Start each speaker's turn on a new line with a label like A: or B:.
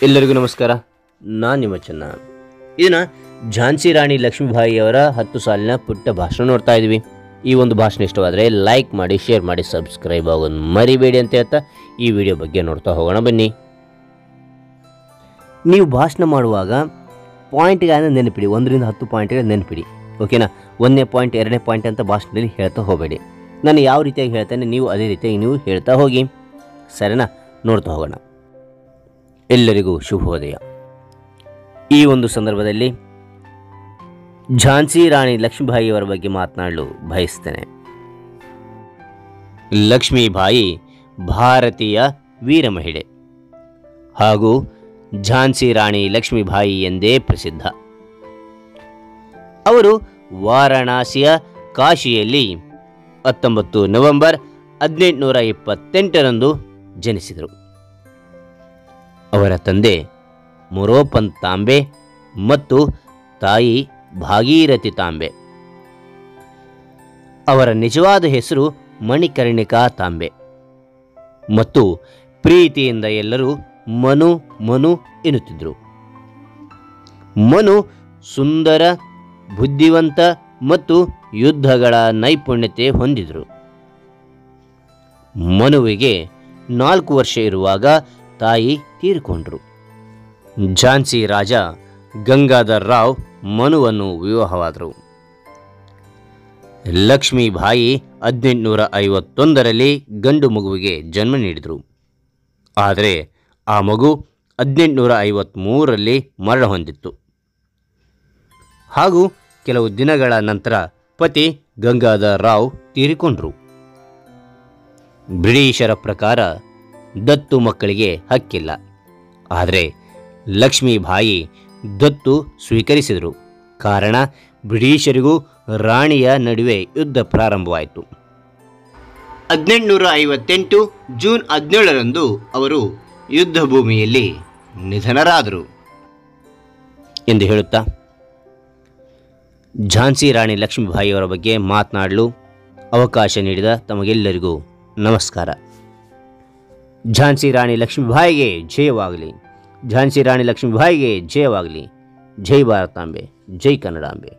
A: ಎಲ್ಲರಿಗೂ ನಮಸ್ಕಾರ. ನಾನು ನಿಮ್ಮ ಚೆನ್ನ. ಇದನ್ನು ಝಾನ್ಸಿ ರಾಣಿ ಲಕ್ಷ್ಮೀಬಾಯಿಯವರ 10 ಸಾಲಿನ ಪುಟ್ಟ ಭಾಷಣ ನೋಡ್ತಾ ಇದ್ವಿ. ಈ ಒಂದು ಭಾಷಣ ಇಷ್ಟವಾದರೆ ಲೈಕ್ ಮಾಡಿ, ಶೇರ್ ಮಾಡಿ, ಸಬ್ಸ್ಕ್ರೈಬ್ ಆಗೋದು ಮರಿಬೇಡಿ ಅಂತ ಹೇಳ್ತಾ ಈ ವಿಡಿಯೋ ಬಗ್ಗೆ ನೋಡ್ತಾ ಹೋಗೋಣ ಬನ್ನಿ. ನೀವು ಭಾಷಣ ಮಾಡುವಾಗ ಪಾಯಿಂಟ್ಗಳನ್ನು ನೆನಪಿಡಿ, 1 ರಿಂದ 10 ಪಾಯಿಂಟ್ಗಳು ನೆನಪಿಡಿ. ಓಕೆನಾ? 1ನೇ ಪಾಯಿಂಟ್ 2ನೇ ಪಾಯಿಂಟ್ ಅಂತ ಭಾಷಣದಲ್ಲಿ ಹೇಳ್ತಾ ಹೋಗಬೇಡಿ. ನಾನು ಯಾವ ರೀತಿಯಾಗಿ ಹೇಳ್ತೇನೆ ನೀವು ಅದೇ ರೀತಿಯಾಗಿ ನೀವು ಹೇಳ್ತಾ ಹೋಗಿ. ಸರಿನಾ? ನೋಡ್ತಾ ಹೋಗೋಣ. ಎಲ್ಲರಿಗೂ ಶುಭೋದಯ. ಈ ಒಂದು ಸಂದರ್ಭದಲ್ಲಿ ಝಾನ್ಸಿ ರಾಣಿ ಲಕ್ಷ್ಮೀಬಾಯಿಯವರ ಬಗ್ಗೆ ಮಾತನಾಡಲು ಬಯಸ್ತೇನೆ. ಲಕ್ಷ್ಮೀಬಾಯಿ ಭಾರತೀಯ ವೀರ ಮಹಿಳೆ ಹಾಗೂ ಝಾನ್ಸಿ ರಾಣಿ ಲಕ್ಷ್ಮೀಬಾಯಿ ಎಂದೇ ಪ್ರಸಿದ್ಧ. ಅವರು ವಾರಣಾಸಿಯ ಕಾಶಿಯಲ್ಲಿ 19 ನವೆಂಬರ್ 1828ರಂದು ಜನಿಸಿದರು. ಅವರ ತಂದೆ ಮೊರೋಪಂತ್ ತಾಂಬೆ ಮತ್ತು ತಾಯಿ ಭಾಗೀರಥಿ ತಾಂಬೆ. ಅವರ ನಿಜವಾದ ಹೆಸರು ಮಣಿಕರ್ಣಿಕಾ ತಾಂಬೆ ಮತ್ತು ಪ್ರೀತಿಯಿಂದ ಎಲ್ಲರೂ ಮನು ಮನು ಎನ್ನುತ್ತಿದ್ದರು. ಮನು ಸುಂದರ, ಬುದ್ಧಿವಂತ ಮತ್ತು ಯುದ್ಧಗಳ ನೈಪುಣ್ಯತೆ ಹೊಂದಿದರು. ಮನುವಿಗೆ 4 ವರ್ಷ ಇರುವಾಗ ತಾಯಿ ತೀರಿಕೊಂಡರು. ಝಾನ್ಸಿ ರಾಜ ಗಂಗಾಧರ್ ರಾವ್ ಮನುವನ್ನು ವಿವಾಹವಾದರು. ಲಕ್ಷ್ಮೀಬಾಯಿ 1851ರಲ್ಲಿ ಗಂಡು ಮಗುವಿಗೆ ಜನ್ಮ ನೀಡಿದರು. ಆದರೆ ಆ ಮಗು 1853ರಲ್ಲಿ ಮರಣ ಹೊಂದಿತ್ತು. ಹಾಗೂ ಕೆಲವು ದಿನಗಳ ನಂತರ ಪತಿ ಗಂಗಾಧರ್ ರಾವ್ ತೀರಿಕೊಂಡರು. ಬ್ರಿಟಿಷರ ಪ್ರಕಾರ ದತ್ತು ಮಕ್ಕಳಿಗೆ ಹಕ್ಕಿಲ್ಲ. ಆದರೆ ಲಕ್ಷ್ಮೀಬಾಯಿ ದತ್ತು ಸ್ವೀಕರಿಸಿದರು. ಕಾರಣ ಬ್ರಿಟಿಷರಿಗೂ ರಾಣಿಯ ನಡುವೆ ಯುದ್ಧ ಪ್ರಾರಂಭವಾಯಿತು. 1858 ಜೂನ್ 17ರಂದು ಅವರು ಯುದ್ಧ ಭೂಮಿಯಲ್ಲಿ ನಿಧನರಾದರು ಎಂದು ಹೇಳುತ್ತಾ ಝಾನ್ಸಿ ರಾಣಿ ಲಕ್ಷ್ಮೀಬಾಯಿಯವರ ಬಗ್ಗೆ ಮಾತನಾಡಲು ಅವಕಾಶ ನೀಡಿದ ತಮಗೆಲ್ಲರಿಗೂ ನಮಸ್ಕಾರ. ಝಾನ್ಸಿ ರಾಣಿ ಲಕ್ಷ್ಮೀಬಾಯಿಗೆ ಜಯವಾಗಲಿ. ಝಾನ್ಸಿ ರಾಣಿ ಲಕ್ಷ್ಮೀಬಾಯಿಗೆ ಜಯವಾಗಲಿ. ಜೈ ಭಾರತಾಂಬೆ, ಜೈ ಕನ್ನಡಾಂಬೆ.